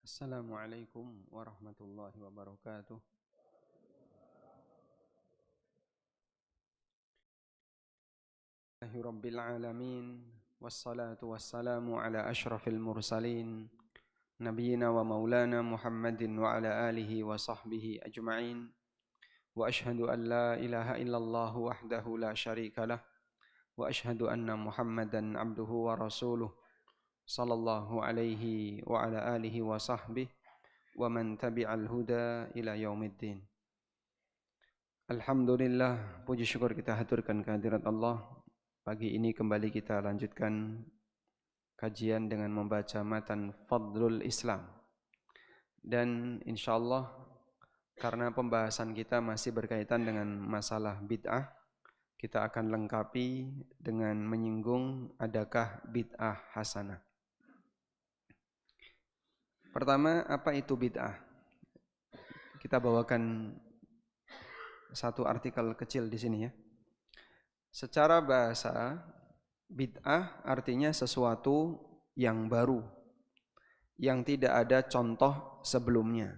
Assalamualaikum warahmatullahi wabarakatuh. Rabbil alamin wassalatu wassalamu ala asyrafil mursalin nabiyyina wa maulana Muhammadin wa ala alihi wa sahbihi ajma'in. Wa ashhadu an la ilaha illallah wahdahu la syarikalah wa ashhadu anna Muhammadan abduhu wa rasuluh sallallahu alaihi wa ala alihi wa sahbihi wa man tabi'al huda ila yaumiddin. Alhamdulillah, puji syukur kita haturkan kehadirat Allah. Pagi ini kembali kita lanjutkan kajian dengan membaca matan Fadlul Islam. Dan insyaallah karena pembahasan kita masih berkaitan dengan masalah bid'ah, kita akan lengkapi dengan menyinggung adakah bid'ah hasanah. Pertama, apa itu bid'ah? Kita bawakan satu artikel kecil di sini ya. Secara bahasa, bid'ah artinya sesuatu yang baru, yang tidak ada contoh sebelumnya.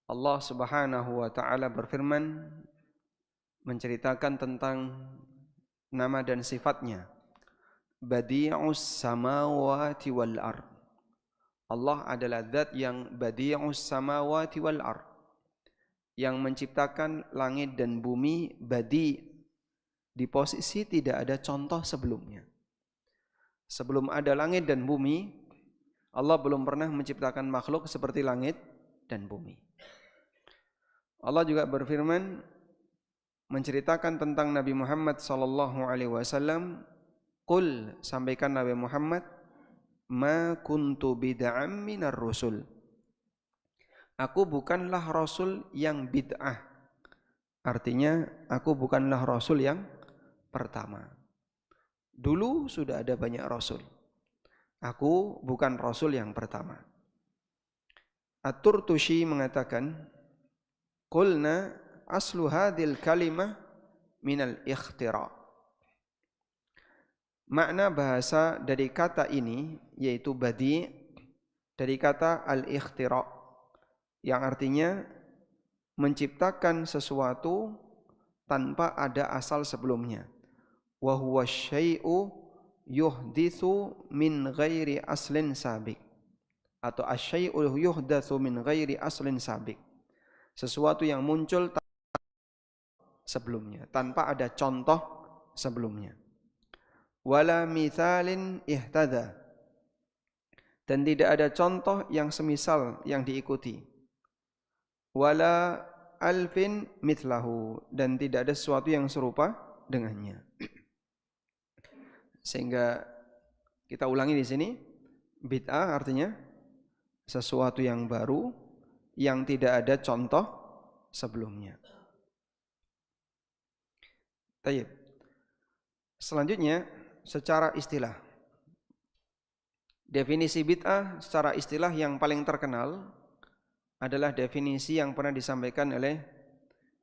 Allah Subhanahu wa ta'ala berfirman menceritakan tentang nama dan sifatnya. Badi'us samawati wal ard. Allah adalah zat yang badi'us samawati wal ard, yang menciptakan langit dan bumi, badi' di posisi tidak ada contoh sebelumnya. Sebelum ada langit dan bumi, Allah belum pernah menciptakan makhluk seperti langit dan bumi. Allah juga berfirman menceritakan tentang Nabi Muhammad sallallahu alaihi wasallam, "Qul," sampaikan Nabi Muhammad, "ma kuntu bid'am minar rusul." Aku bukanlah rasul yang bid'ah. Artinya aku bukanlah rasul yang pertama. Dulu sudah ada banyak rasul. Aku bukan rasul yang pertama. At-Turtushi mengatakan, "Qulna aslu hadhil kalimah minal ikhtira." Makna bahasa dari kata ini yaitu badi' dari kata al-ikhtira, yang artinya menciptakan sesuatu tanpa ada asal sebelumnya. Wa huwa syai'u yuhditsu min ghairi aslin sabiq, atau asyai'u yuhdatsu min ghairi aslin sabiq, sesuatu yang muncul sebelumnya, tanpa ada contoh sebelumnya. Wala mithalin ihtada, dan tidak ada contoh yang semisal yang diikuti. Wala alfin mithlahu, dan tidak ada sesuatu yang serupa dengannya. Sehingga kita ulangi di sini, bid'ah artinya sesuatu yang baru yang tidak ada contoh sebelumnya. Baik. Selanjutnya secara istilah. Definisi bid'ah secara istilah yang paling terkenal adalah definisi yang pernah disampaikan oleh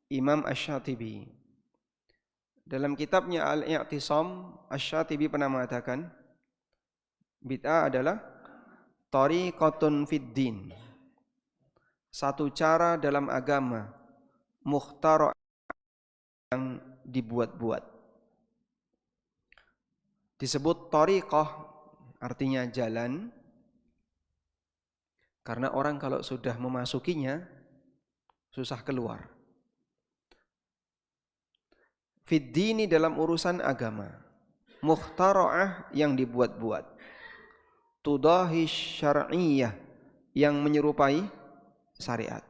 Imam Asy-Syatibi. Dalam kitabnya Al-I'tisam, Asy-Syatibi pernah mengatakan, bid'ah adalah tariqatun fid din, satu cara dalam agama, mukhtara' yang dibuat-buat. Disebut tariqah artinya jalan, karena orang kalau sudah memasukinya susah keluar. Fid dini dalam urusan agama, mukhtara'ah yang dibuat-buat, tudahi syar'iyyah yang menyerupai syariat,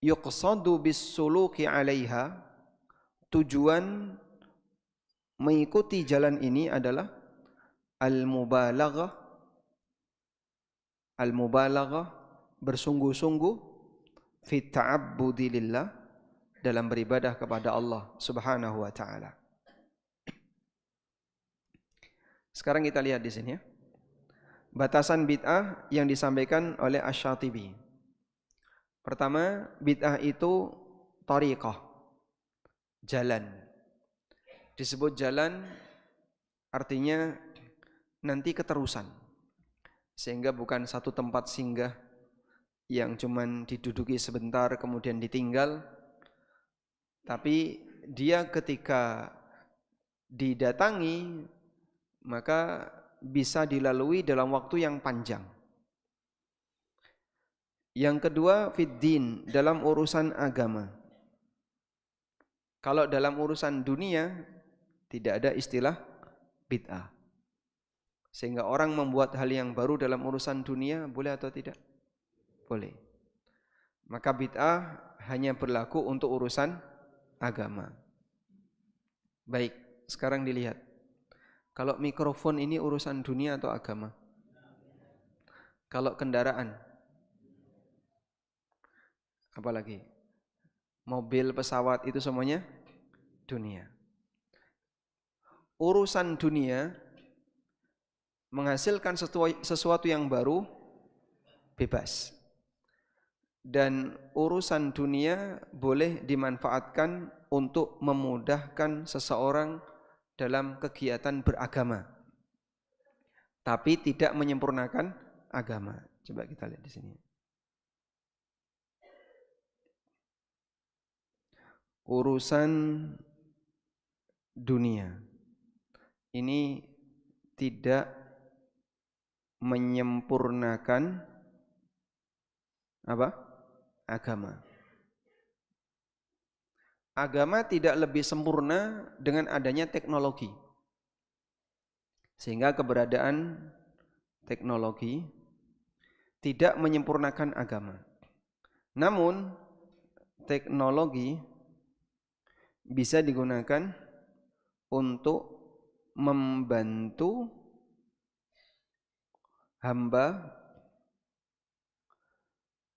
yuqsadu bis suluki 'alaiha, tujuan mengikuti jalan ini adalah al-mubalaghah bersungguh-sungguh fit ta'abbudi lillah, dalam beribadah kepada Allah Subhanahu wa ta'ala. Sekarang kita lihat di sini ya. Batasan bid'ah yang disampaikan oleh Asy-Syatibi. Pertama, bid'ah itu tariqah, jalan. Disebut jalan artinya nanti keterusan. Sehingga bukan satu tempat singgah yang cuman diduduki sebentar kemudian ditinggal, tapi dia ketika didatangi maka bisa dilalui dalam waktu yang panjang. Yang kedua, fiddin, dalam urusan agama. Kalau dalam urusan dunia tidak ada istilah bid'ah. Sehingga orang membuat hal yang baru dalam urusan dunia boleh atau tidak? Boleh. Maka bid'ah hanya berlaku untuk urusan agama. Baik, sekarang dilihat. Kalau mikrofon ini urusan dunia atau agama? Kalau kendaraan, apalagi mobil, pesawat, itu semuanya dunia. Urusan dunia menghasilkan sesuatu yang baru, bebas. Dan urusan dunia boleh dimanfaatkan untuk memudahkan seseorang dalam kegiatan beragama, tapi tidak menyempurnakan agama. Coba kita lihat di sini. Urusan dunia ini tidak menyempurnakan apa? Agama. Agama tidak lebih sempurna dengan adanya teknologi. Sehingga keberadaan teknologi tidak menyempurnakan agama. Namun teknologi bisa digunakan untuk membantu hamba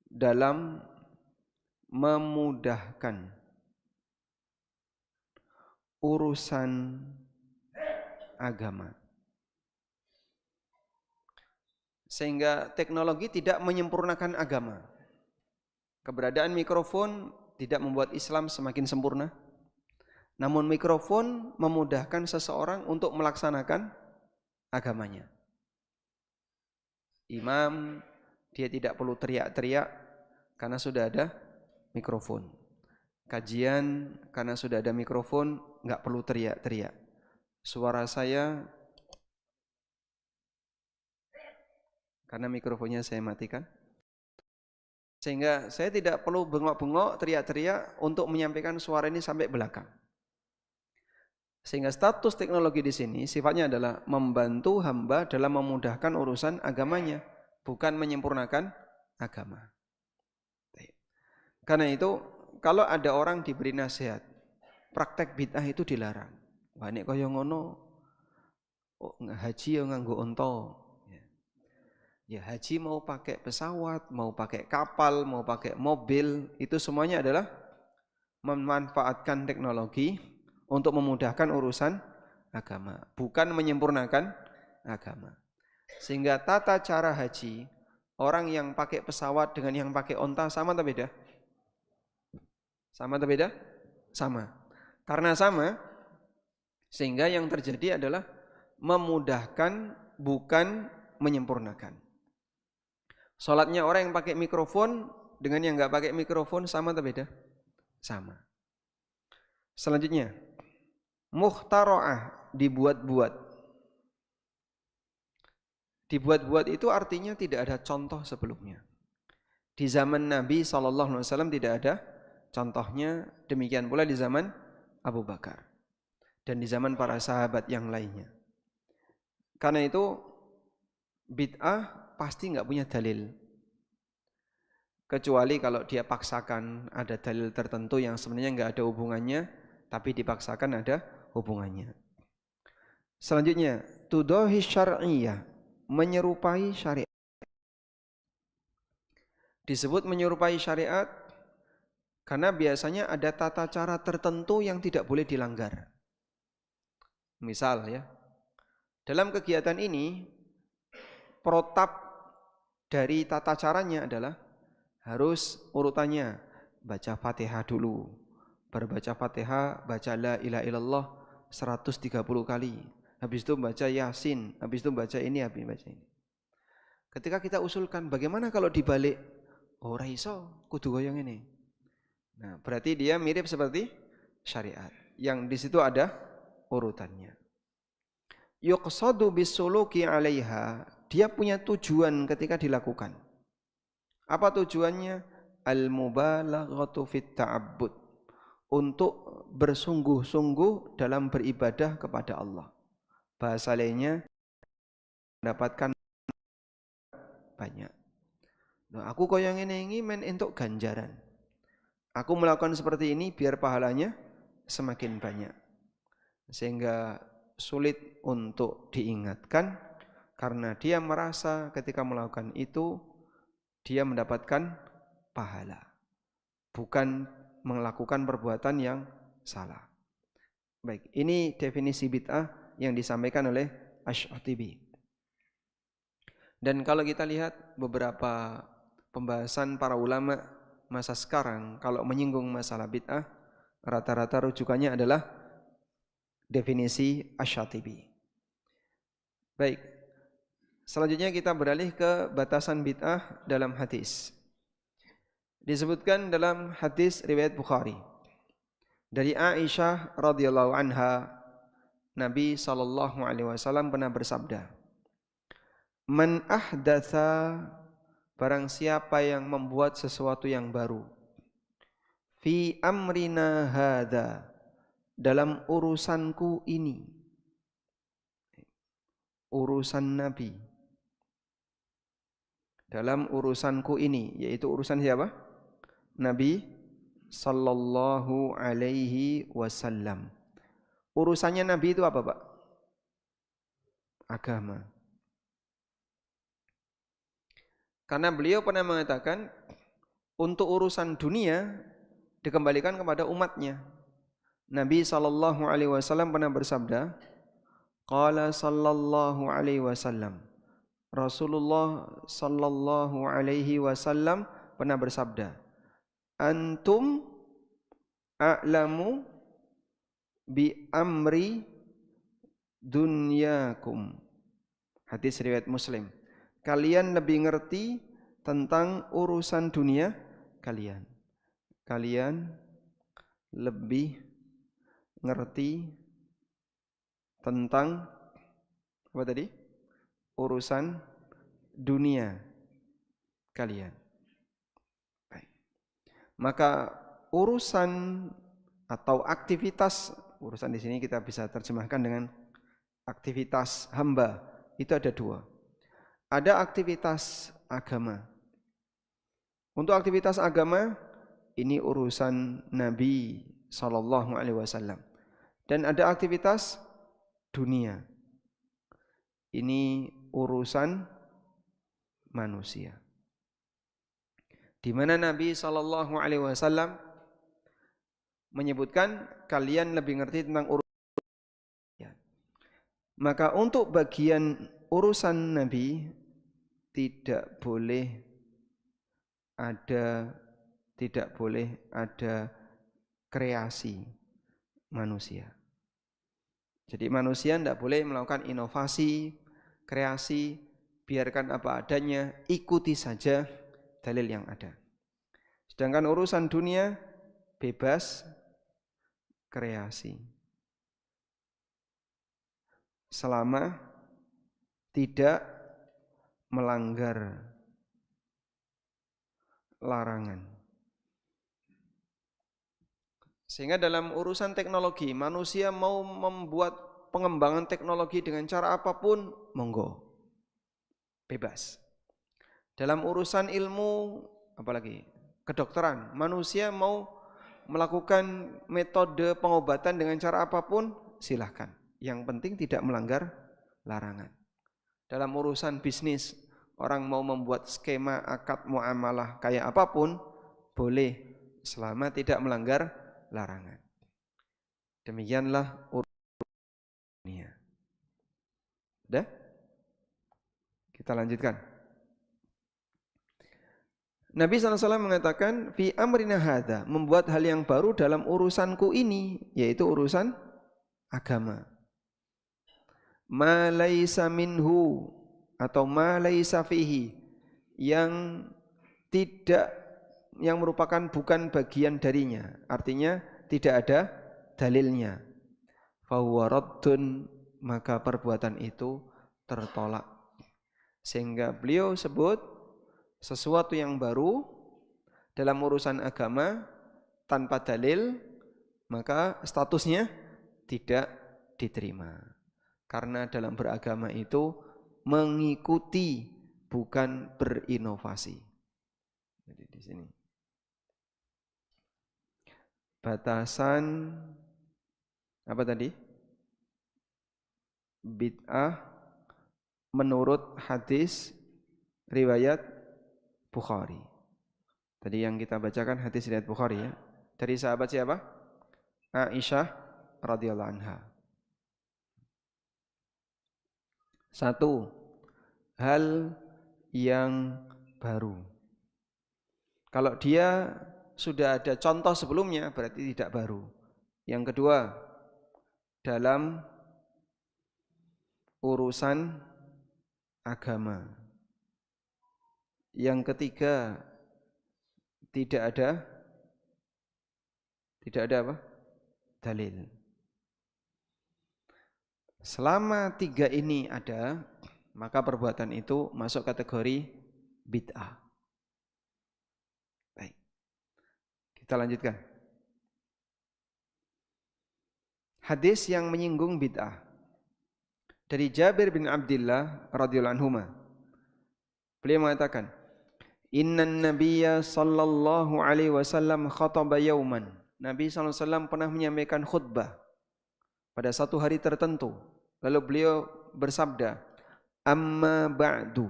dalam memudahkan urusan agama. Sehingga teknologi tidak menyempurnakan agama. Keberadaan mikrofon tidak membuat Islam semakin sempurna. Namun mikrofon memudahkan seseorang untuk melaksanakan agamanya. Imam, dia tidak perlu teriak-teriak karena sudah ada mikrofon. Kajian, karena sudah ada mikrofon, nggak perlu teriak-teriak. Suara saya, karena mikrofonnya saya matikan, sehingga saya tidak perlu bengok-bengok, teriak-teriak untuk menyampaikan suara ini sampai belakang. Sehingga status teknologi di sini sifatnya adalah membantu hamba dalam memudahkan urusan agamanya, bukan menyempurnakan agama. Karena itu, kalau ada orang diberi nasihat, praktek bid'ah itu dilarang. Wah, nek kaya ngono, haji ya nganggo onto. Ya haji mau pakai pesawat, mau pakai kapal, mau pakai mobil, itu semuanya adalah memanfaatkan teknologi untuk memudahkan urusan agama, bukan menyempurnakan agama. Sehingga tata cara haji, orang yang pakai pesawat dengan yang pakai onta sama atau beda? Sama atau beda? Sama. Karena sama, sehingga yang terjadi adalah memudahkan, bukan menyempurnakan. Sholatnya orang yang pakai mikrofon dengan yang nggak pakai mikrofon sama atau beda? Sama. Selanjutnya, mukhtara'ah, dibuat-buat. Dibuat-buat itu artinya tidak ada contoh sebelumnya. Di zaman Nabi SAW tidak ada contohnya, demikian pula di zaman Abu Bakar dan di zaman para sahabat yang lainnya. Karena itu bid'ah pasti nggak punya dalil, kecuali kalau dia paksakan ada dalil tertentu yang sebenarnya nggak ada hubungannya, tapi dipaksakan ada hubungannya. Selanjutnya, tudahi syar'iyah, menyerupai syariat. Disebut menyerupai syariat karena biasanya ada tata cara tertentu yang tidak boleh dilanggar. Misal ya, dalam kegiatan ini protap dari tata caranya adalah harus urutannya baca Fatihah dulu. Berbaca Fatihah, baca la ilaha illallah 130 kali. Habis itu baca Yasin, habis itu baca ini, habis baca ini. Ketika kita usulkan, bagaimana kalau dibalik? Oh, ora iso, kudu koyo ngene. Nah, berarti dia mirip seperti syariat. Yang di situ ada urutannya. Yuqsadu bisuluki 'alaiha, dia punya tujuan ketika dilakukan. Apa tujuannya? Al-mubalaghatu fit ta'abbud, untuk bersungguh-sungguh dalam beribadah kepada Allah. Bahasa lainnya mendapatkan banyak. Nah, aku koyo ngene iki men entuk ganjaran. Aku melakukan seperti ini biar pahalanya semakin banyak. Sehingga sulit untuk diingatkan karena dia merasa ketika melakukan itu dia mendapatkan pahala, bukan melakukan perbuatan yang salah. Baik, ini definisi bid'ah yang disampaikan oleh Asy-Syatibi. Dan kalau kita lihat beberapa pembahasan para ulama masa sekarang, kalau menyinggung masalah bid'ah, rata-rata rujukannya adalah definisi Asy-Syatibi. Baik, selanjutnya kita beralih ke batasan bid'ah dalam hadis. Disebutkan dalam hadis riwayat Bukhari dari Aisyah radhiyallahu anha, Nabi sallallahu alaihi wasallam pernah bersabda, "Man ahdatsa, barang siapa yang membuat sesuatu yang baru, fi amrina hadza, dalam urusanku ini." Urusan Nabi. Dalam urusanku ini, yaitu urusan siapa? Nabi sallallahu alaihi wasallam. Urusannya Nabi itu apa, Pak? Agama. Karena beliau pernah mengatakan untuk urusan dunia dikembalikan kepada umatnya. Nabi sallallahu alaihi wasallam pernah bersabda, qala sallallahu alaihi wasallam, Rasulullah sallallahu alaihi wasallam pernah bersabda, antum a'lamu bi amri dunyakum. Hadis riwayat Muslim. Kalian lebih ngerti tentang urusan dunia kalian. Kalian lebih ngerti tentang apa tadi? Urusan dunia kalian. Baik. Maka urusan atau aktivitas, urusan di sini kita bisa terjemahkan dengan aktivitas hamba, itu ada dua. Ada aktivitas agama. Untuk aktivitas agama ini urusan Nabi sallallahu alaihi wasallam. Dan ada aktivitas dunia. Ini urusan manusia. Di mana Nabi sallallahu alaihi wasallam menyebutkan kalian lebih ngerti tentang urusan. Maka untuk bagian urusan Nabi tidak boleh ada kreasi manusia. Jadi manusia tidak boleh melakukan inovasi, kreasi, biarkan apa adanya, ikuti saja dalil yang ada. Sedangkan urusan dunia bebas kreasi, selama tidak melanggar larangan. Sehingga dalam urusan teknologi, manusia mau membuat pengembangan teknologi dengan cara apapun, monggo, bebas. Dalam urusan ilmu, apalagi kedokteran, manusia mau melakukan metode pengobatan dengan cara apapun, silahkan. Yang penting tidak melanggar larangan. Dalam urusan bisnis, orang mau membuat skema akad muamalah kayak apapun, boleh selama tidak melanggar larangan. Demikianlah urusannya. Sudah? Kita lanjutkan. Nabi SAW mengatakan, fi amrina hadza, membuat hal yang baru dalam urusanku ini, yaitu urusan agama. Ma laisa minhu, atau ma laisa fihi, yang merupakan bukan bagian darinya, artinya tidak ada dalilnya, fahuwa raddun, maka perbuatan itu tertolak. Sehingga beliau sebut sesuatu yang baru dalam urusan agama tanpa dalil, maka statusnya tidak diterima. Karena dalam beragama itu mengikuti, bukan berinovasi. Jadi di sini batasan apa tadi? Bid'ah menurut hadis riwayat Bukhari. Tadi yang kita bacakan hadis riwayat Bukhari ya. Dari sahabat siapa? Aisyah radhiyallahu anha. Satu, hal yang baru. Kalau dia sudah ada contoh sebelumnya, berarti tidak baru. Yang kedua, dalam urusan agama. Yang ketiga, tidak ada apa? Dalil. Selama tiga ini ada, maka perbuatan itu masuk kategori bid'ah. Baik. Kita lanjutkan. Hadis yang menyinggung bid'ah. Dari Jabir bin Abdullah radhiyallahu anhuma. Beliau mengatakan, "Innan nabiyya sallallahu alaihi wasallam khataba yauman." Nabi sallallahu alaihi wasallam pernah menyampaikan khutbah pada satu hari tertentu. Lalu beliau bersabda, "Amma ba'du."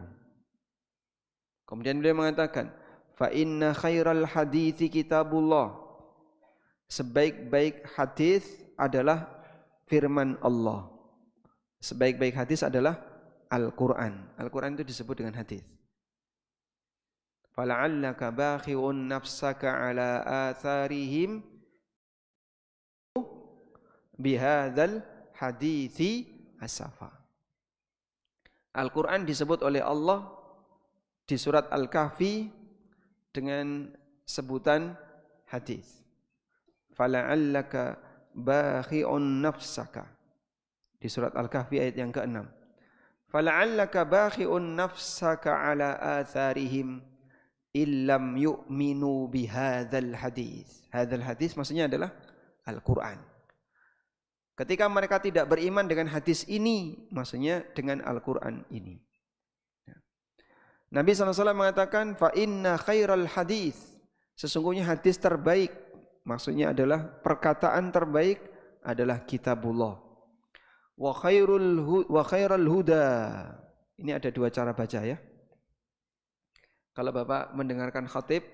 Kemudian beliau mengatakan, "Fa inna khairal hadithi kitabullah." Sebaik-baik hadis adalah firman Allah. Sebaik-baik hadis adalah Al-Quran. Al-Quran itu disebut dengan hadis. "Fala'allaka bakhi'un nafsaka ala atharihim bihadzal hadithi asafa." Al-Quran disebut oleh Allah di surat Al-Kahfi dengan sebutan hadis. Fala'allaka bakhi'un nafsaka. Di surat Al-Kahfi ayat yang ke-6. Fala'allaka bakhi'un nafsaka ala atharihim illam yu'minu bihadzal hadis. Hadzal hadis maksudnya adalah Al-Quran. Ketika mereka tidak beriman dengan hadis ini, maksudnya dengan Al-Quran ini. Nabi SAW mengatakan, fa inna khairal hadis, sesungguhnya hadis terbaik, maksudnya adalah perkataan terbaik adalah kitabullah. Wa khairal huda. Ini ada dua cara baca ya. Kalau Bapak mendengarkan khatib,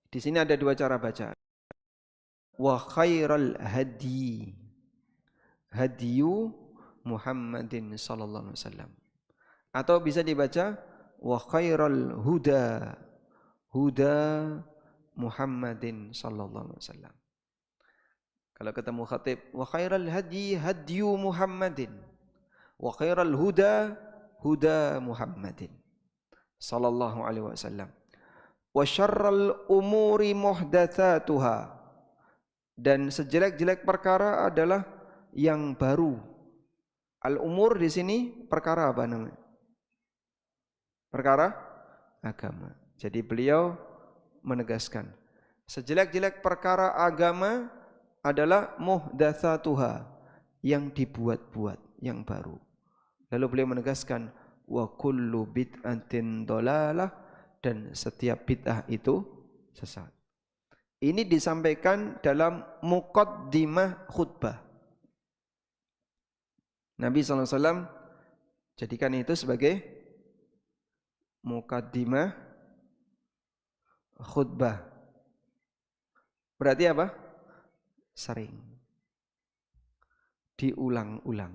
di sini ada dua cara baca. Wa khairal hadi, hadiyu Muhammadin sallallahu alaihi wasallam. Atau bisa dibaca wa khairal huda, huda Muhammadin sallallahu alaihi wasallam. Kalau ketemu khatib, wa khairal hadi hadiyu Muhammadin, wa khairal huda huda Muhammadin sallallahu alaihi wasallam. Wa syarral umuri muhdatsatuha, dan sejelek-jelek perkara adalah yang baru. Al-umur di sini perkara apa namanya? Perkara agama. Jadi beliau menegaskan, sejelek-jelek perkara agama adalah muhdatsatuha, yang dibuat-buat, yang baru. Lalu beliau menegaskan, wa kullu bid'atin dhalalah, dan setiap bid'ah itu sesat. Ini disampaikan dalam muqaddimah khutbah. Nabi SAW jadikan itu sebagai muqaddimah khutbah. Berarti apa? Sering. Diulang-ulang.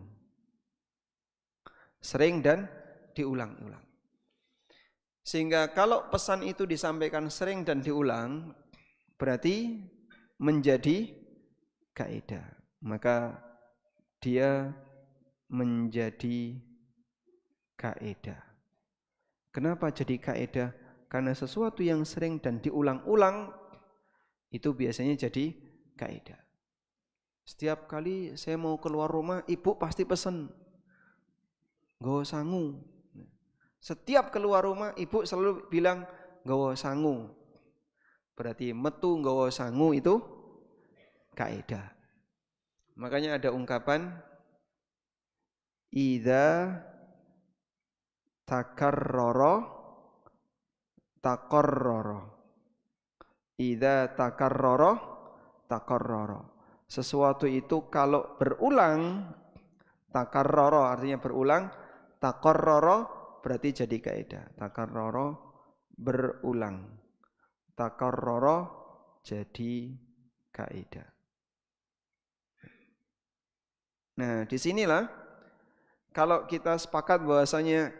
Sering dan diulang-ulang. Sehingga kalau pesan itu disampaikan sering dan diulang, berarti menjadi kaidah. Maka dia menjadi kaidah. Kenapa jadi kaidah? Karena sesuatu yang sering dan diulang-ulang itu biasanya jadi kaidah. Setiap kali saya mau keluar rumah, ibu pasti pesen nggawa sangu. Setiap keluar rumah, ibu selalu bilang nggawa sangu. Berarti metu nggawa sangu itu kaidah. Makanya ada ungkapan idza takarrara taqarrara. Idza takarrara taqarrara. Sesuatu itu kalau berulang, takarrara artinya berulang, taqarrara berarti jadi kaidah. Takarrara berulang, taqarrara jadi kaidah. Nah, disinilah kalau kita sepakat bahwasanya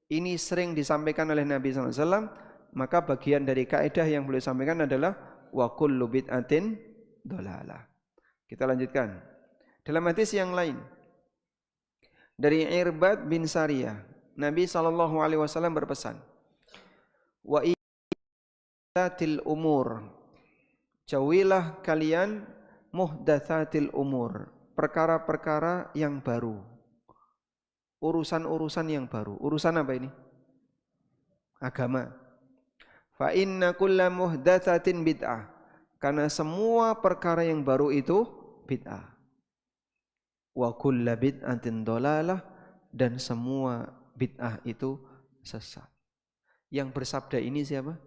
ini sering disampaikan oleh Nabi SAW, maka bagian dari kaidah yang boleh sampaikan adalah wa kullu bid'atin dhalalah. Kita lanjutkan. Dalam hadis yang lain dari Irbad bin Sariyah, Nabi SAW berpesan, wa ihdatsil umur, jauhilah kalian muhdatsatil umur, perkara-perkara yang baru, urusan-urusan yang baru. Urusan apa ini? Agama. Fa inna kulla muhdatsatin bid'ah, karena semua perkara yang baru itu bid'ah. Wa kulla bid'atin dhalalah, dan semua bid'ah itu sesat. Yang bersabda ini siapa?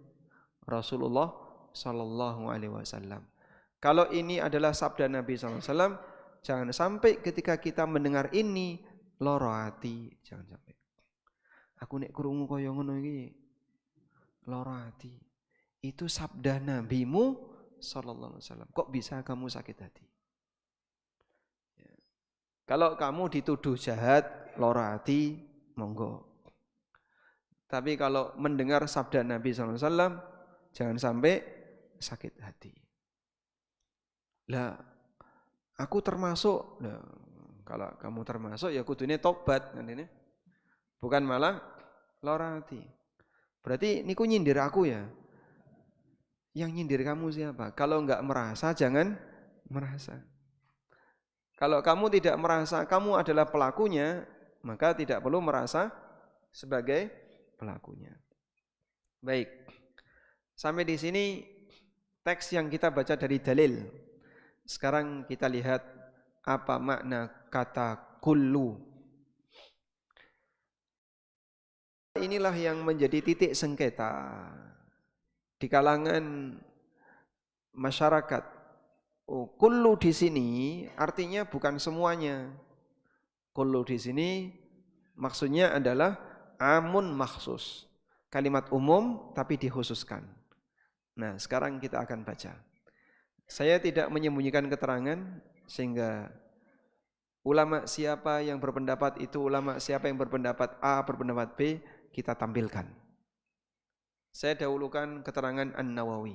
Rasulullah sallallahu alaihi wasallam. Kalau ini adalah sabda Nabi sallallahu alaihi wasallam, jangan sampai ketika kita mendengar ini lara ati, jangan sampai. Aku nek krungu kaya ngono iki lara ati. Itu sabda Nabimu sallallahu alaihi wasallam. Kok bisa kamu sakit hati? Ya. Kalau kamu dituduh jahat, lara hati, monggo. Tapi kalau mendengar sabda Nabi sallallahu alaihi wasallam, jangan sampai sakit hati. Lah, aku termasuk. Nah, kalau kamu termasuk ya kudune tobat kan ini. Bukan malah lara hati. Berarti niku nyindir aku ya. Yang nyindir kamu siapa? Kalau enggak merasa, jangan merasa. Kalau kamu tidak merasa kamu adalah pelakunya, maka tidak perlu merasa sebagai pelakunya. Baik. Sampai di sini teks yang kita baca dari dalil. Sekarang kita lihat apa makna kata kullu. Inilah yang menjadi titik sengketa di kalangan masyarakat. Oh, kullu di sini artinya bukan semuanya. Kullu di sini maksudnya adalah amun maksus. Kalimat umum tapi dikhususkan. Nah, sekarang kita akan baca. Saya tidak menyembunyikan keterangan sehingga ulama siapa yang berpendapat itu, ulama siapa yang berpendapat A, berpendapat B, kita tampilkan. Saya dahulukan keterangan An-Nawawi.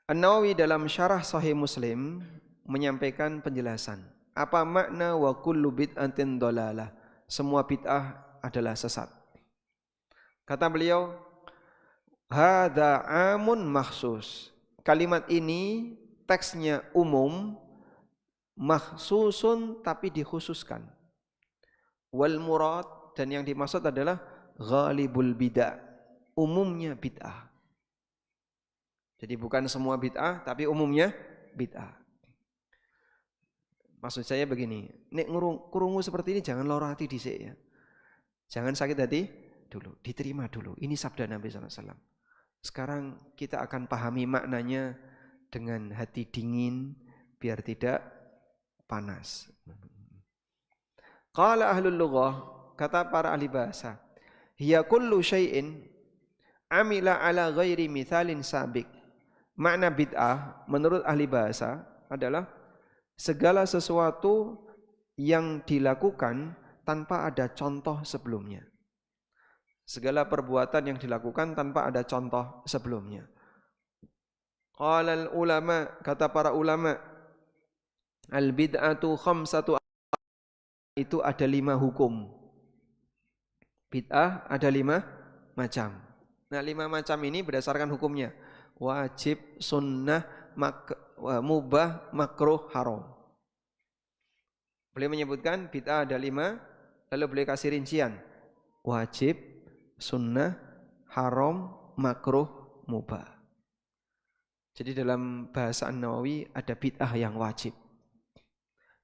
An-Nawawi dalam syarah Sahih Muslim menyampaikan penjelasan. Apa makna wa kullu bid'atin dhalalah? Semua bid'ah adalah sesat. Kata beliau, hadza amun makhsus. Kalimat ini teksnya umum, makhsusun tapi dikhususkan. Wal murad, dan yang dimaksud adalah ghalibul bid'ah, umumnya bid'ah. Jadi bukan semua bid'ah tapi umumnya bid'ah. Maksud saya begini, nek krungu seperti ini jangan lara hati dhisik ya. Jangan sakit hati dulu, diterima dulu. Ini sabda Nabi SAW. Sekarang kita akan pahami maknanya dengan hati dingin biar tidak panas. Qala ahlul lughah, kata para ahli bahasa, hiya kullu syai'in amila ala ghairi mithalin sabiq. Makna bid'ah menurut ahli bahasa adalah segala sesuatu yang dilakukan tanpa ada contoh sebelumnya. Segala perbuatan yang dilakukan tanpa ada contoh sebelumnya. Qala ulama, kata para ulama, al bid'atu khamsatu itu ada 5 hukum. Bid'ah ada 5 macam. Nah 5 macam ini berdasarkan hukumnya. Wajib, sunnah, mubah, makruh, haram. Beliau menyebutkan bid'ah ada 5, lalu beliau kasih rincian. Wajib, sunnah, haram, makruh, mubah. Jadi dalam bahasa An-Nawawi ada bid'ah yang wajib,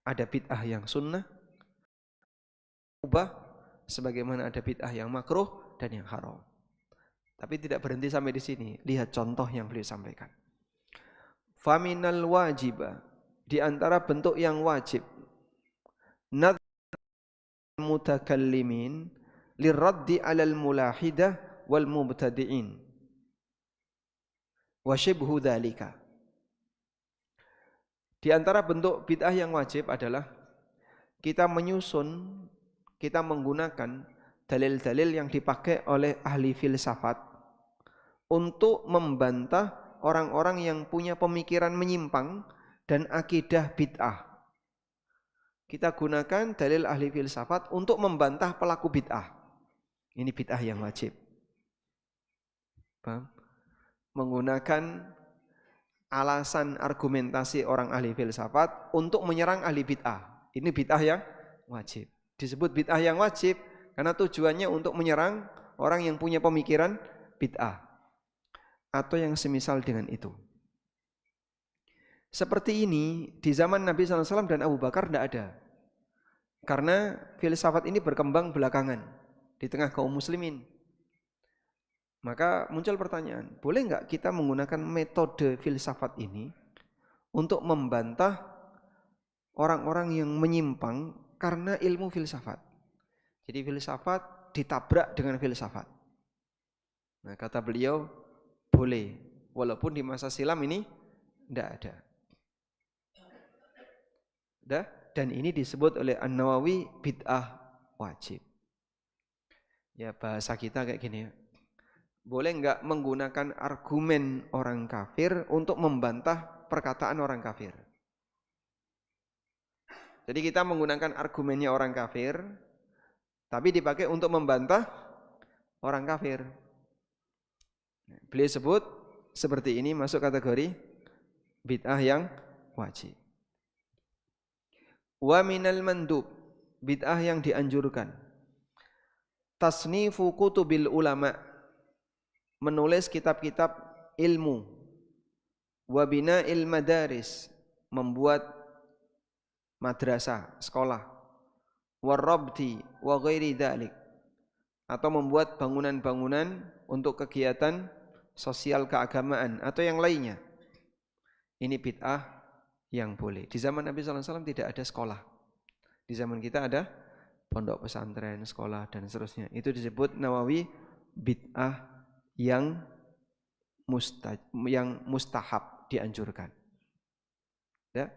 ada bid'ah yang sunnah, mubah, sebagaimana ada bid'ah yang makruh dan yang haram. Tapi tidak berhenti sampai di sini. Lihat contoh yang beliau sampaikan. Faminal wajiba, di antara bentuk yang wajib, nadh mutakallimin liraddi alal mulahidah wal mubtadi'in wa shibhu dzalika. Di antara bentuk bid'ah yang wajib adalah kita menyusun, kita menggunakan dalil-dalil yang dipakai oleh ahli filsafat untuk membantah orang-orang yang punya pemikiran menyimpang dan akidah bid'ah. Kita gunakan dalil ahli filsafat untuk membantah pelaku bid'ah. Ini bid'ah yang wajib. Paham? Menggunakan alasan argumentasi orang ahli filsafat untuk menyerang ahli bid'ah. Ini bid'ah yang wajib. Disebut bid'ah yang wajib karena tujuannya untuk menyerang orang yang punya pemikiran bid'ah atau yang semisal dengan itu. Seperti ini di zaman Nabi SAW dan Abu Bakar tidak ada. Karena filsafat ini berkembang belakangan di tengah kaum muslimin. Maka muncul pertanyaan, boleh nggak kita menggunakan metode filsafat ini untuk membantah orang-orang yang menyimpang karena ilmu filsafat. Jadi filsafat ditabrak dengan filsafat. Nah kata beliau, boleh. Walaupun di masa silam ini tidak ada. Dan ini disebut oleh An-Nawawi bid'ah wajib. Ya bahasa kita kayak gini ya. Boleh enggak menggunakan argumen orang kafir untuk membantah perkataan orang kafir? Jadi kita menggunakan argumennya orang kafir, tapi dipakai untuk membantah orang kafir. Beliau sebut seperti ini masuk kategori bid'ah yang wajib. Wa minal mandub, bid'ah yang dianjurkan. Tasnifu kutubil ulama, menulis kitab-kitab ilmu. Wa bina'il madaris, membuat madrasah, sekolah. Warrabti wa ghairi dzalik, atau membuat bangunan-bangunan untuk kegiatan sosial keagamaan atau yang lainnya. Ini bid'ah yang boleh. Di zaman Nabi SAW tidak ada sekolah. Di zaman kita ada pondok pesantren, sekolah dan seterusnya. Itu disebut Nawawi bid'ah yang mustahab, dianjurkan. Ya.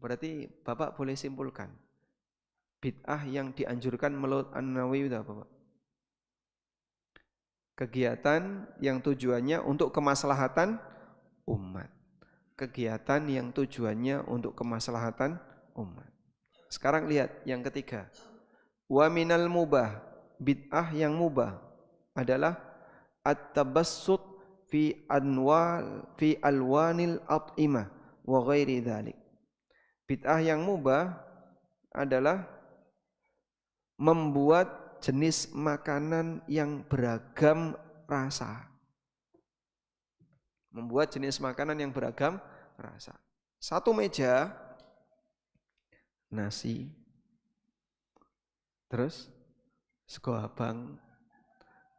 Berarti Bapak boleh simpulkan bid'ah yang dianjurkan menurut An-Nawawi itu apa, Pak? Kegiatan yang tujuannya untuk kemaslahatan umat. Kegiatan yang tujuannya untuk kemaslahatan umat. Sekarang lihat yang ketiga. Wa minal mubah, bid'ah yang mubah adalah at-tabassut fi alwanil at'imah wa ghairi dzalik. Bid'ah yang mubah adalah membuat jenis makanan yang beragam rasa. Membuat jenis makanan yang beragam rasa. Satu meja nasi, terus sego abang,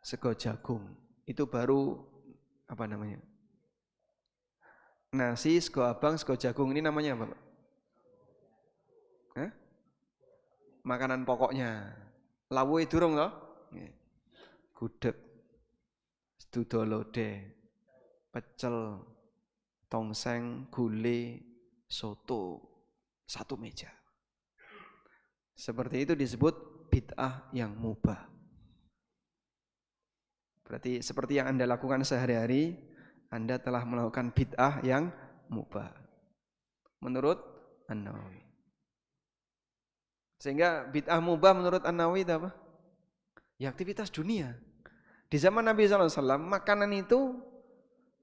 sego jagung. Itu baru apa namanya? Nasi, sego abang, sego jagung ini namanya apa, Pak? Hah? Makanan pokoknya. Lawuhe durung toh? Gudeg, sedudo lodeh, pecel, tongseng, gulai, soto, satu meja. Seperti itu disebut bid'ah yang mubah. Berarti seperti yang Anda lakukan sehari-hari, Anda telah melakukan bid'ah yang mubah. Menurut An-Nawawi. Sehingga bid'ah mubah menurut An-Nawawi itu apa? Ya aktivitas dunia. Di zaman Nabi SAW makanan itu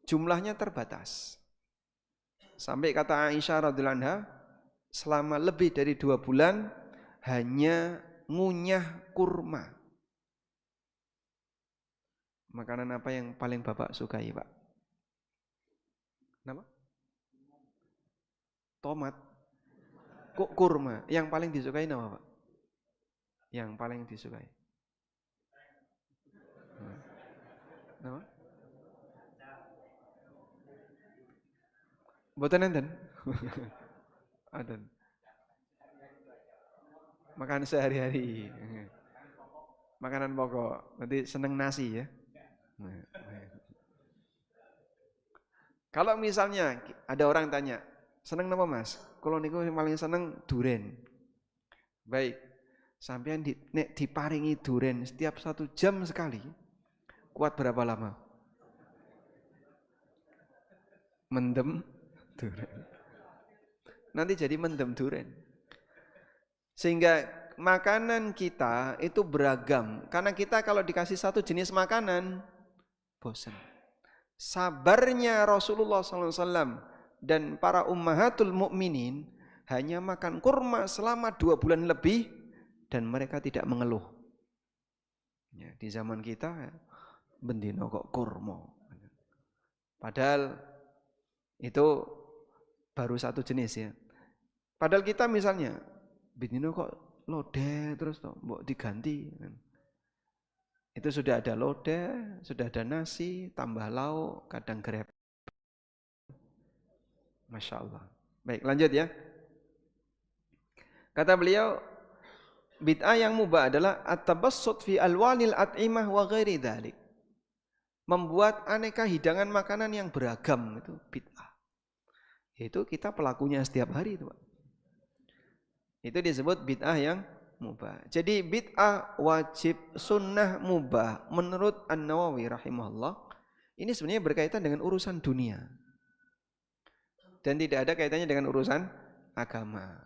jumlahnya terbatas. Sampai kata Aisyah radhiyallahu anha, selama lebih dari 2 bulan hanya ngunyah kurma. Makanan apa yang paling Bapak sukai, Pak? Kenapa? Tomat. Kok kurma? Yang paling disukai apa, Pak? Yang paling disukai. Kenapa? Mboten enten. Aden. Makan sehari-hari. Makanan pokok. Nanti seneng nasi ya. Kalau misalnya ada orang tanya, seneng apa Mas? Kalau niku paling seneng duren. Baik. Sampean nek diparingi duren setiap 1 jam sekali. Kuat berapa lama? Mendem duren. Nanti jadi mendem duren. Sehingga makanan kita itu beragam. Karena kita kalau dikasih 1 jenis makanan, bosan. Sabarnya Rasulullah SAW dan para ummahatul mukminin hanya makan kurma selama 2 bulan lebih dan mereka tidak mengeluh. Ya, di zaman kita bendino kok kurma. Padahal itu baru 1 jenis ya. Padahal kita misalnya bendino kok lodeh terus toh, mbok diganti. Itu sudah ada lodeh, sudah ada nasi, tambah lauk, kadang grep. Masya Allah. Baik, lanjut ya. Kata beliau, bid'ah yang mubah adalah at-tabassut fi alwanil at'imah wa ghairi dzalik. Membuat aneka hidangan makanan yang beragam itu bid'ah. Itu kita pelakunya setiap hari itu, Pak. Itu disebut bid'ah yang mubah. Jadi bid'ah wajib, sunnah mubah menurut An-Nawawi rahimahullah ini sebenarnya berkaitan dengan urusan dunia dan tidak ada kaitannya dengan urusan agama.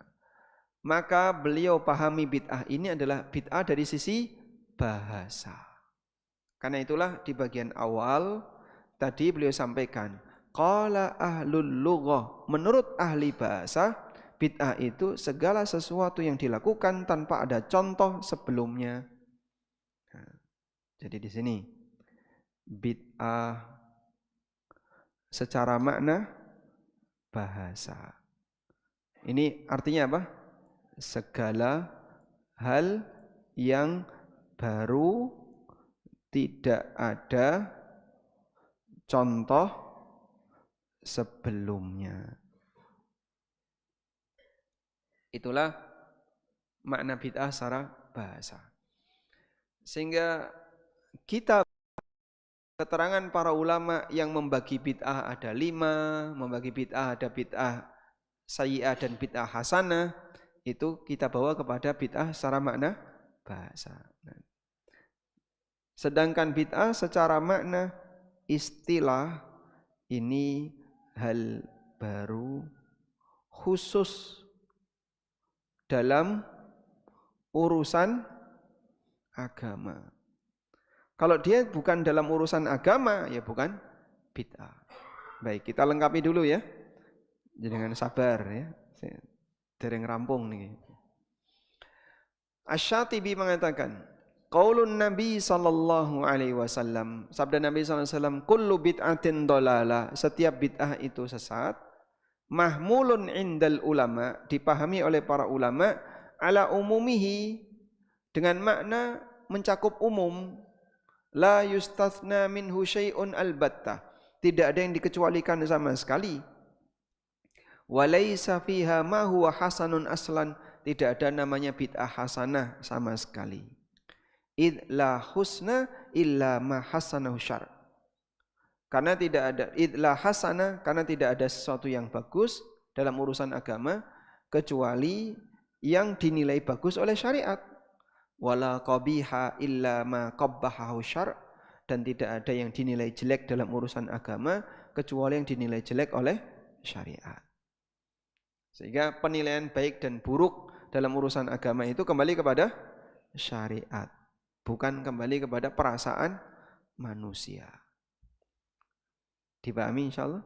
Maka beliau pahami bid'ah ini adalah bid'ah dari sisi bahasa. Karena itulah di bagian awal tadi beliau sampaikan qala ahlul lughah, menurut ahli bahasa bid'ah itu segala sesuatu yang dilakukan tanpa ada contoh sebelumnya. Nah, jadi di sini bid'ah secara makna bahasa. Ini artinya apa? Segala hal yang baru tidak ada contoh sebelumnya. Itulah makna bid'ah secara bahasa. Sehingga kita keterangan para ulama yang membagi bid'ah ada 5, membagi bid'ah ada bid'ah sayyi'ah dan bid'ah hasanah, itu kita bawa kepada bid'ah secara makna bahasa. Sedangkan bid'ah secara makna istilah ini hal baru khusus dalam urusan agama. Kalau dia bukan dalam urusan agama, ya bukan bid'ah. Baik, kita lengkapi dulu ya. Jangan sabar ya. Dereng rampung nih. Asy-Syatibi mengatakan, qaulun Nabi sallallahu alaihi wasallam, sabda Nabi sallallahu alaihi wasallam, kullu bid'atin dhalalah, setiap bid'ah itu sesat. Mahmulun indal ulama, dipahami oleh para ulama, ala umumihi, dengan makna mencakup umum. La yustathna minhu syai'un albattah, tidak ada yang dikecualikan sama sekali. Walaysa fiha ma huwa hasanun aslan, tidak ada namanya bid'ah hasanah sama sekali. Id la husna illa ma hasanahu syar', karena tidak ada idlah hasanah, karena tidak ada sesuatu yang bagus dalam urusan agama kecuali yang dinilai bagus oleh syariat. Wala qabiha illa ma qabbahahu syar', dan tidak ada yang dinilai jelek dalam urusan agama kecuali yang dinilai jelek oleh syariat. Sehingga penilaian baik dan buruk dalam urusan agama itu kembali kepada syariat, bukan kembali kepada perasaan manusia. Dipahami insyaallah?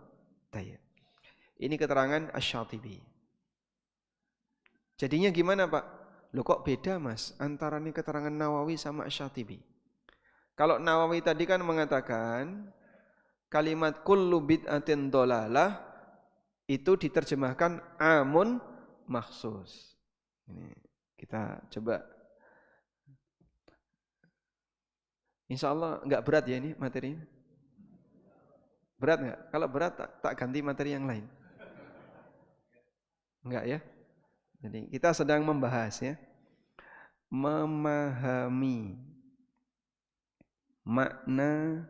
Baik. Ini keterangan Asy-Syatibi. Jadinya gimana Pak? Loh kok beda Mas antara ini keterangan Nawawi sama Asy-Syatibi? Kalau Nawawi tadi kan mengatakan kalimat kullu bid'atin dhalalah itu diterjemahkan amun makhsus. Ini kita coba. Insya Allah enggak berat ya ini materinya? Berat enggak? Kalau berat tak ganti materi yang lain. Enggak ya? Jadi kita sedang membahas ya. Memahami makna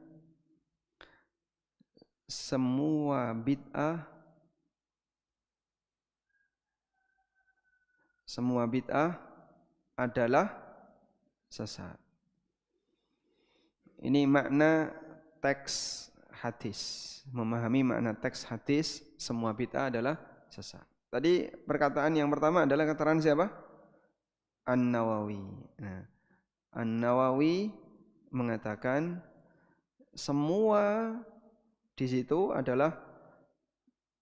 semua bid'ah adalah sesat. Ini makna teks hadis. Memahami makna teks hadis semua bid'ah adalah sesat. Tadi perkataan yang pertama adalah keterangan siapa? An-Nawawi. Nah, An-Nawawi mengatakan semua di situ adalah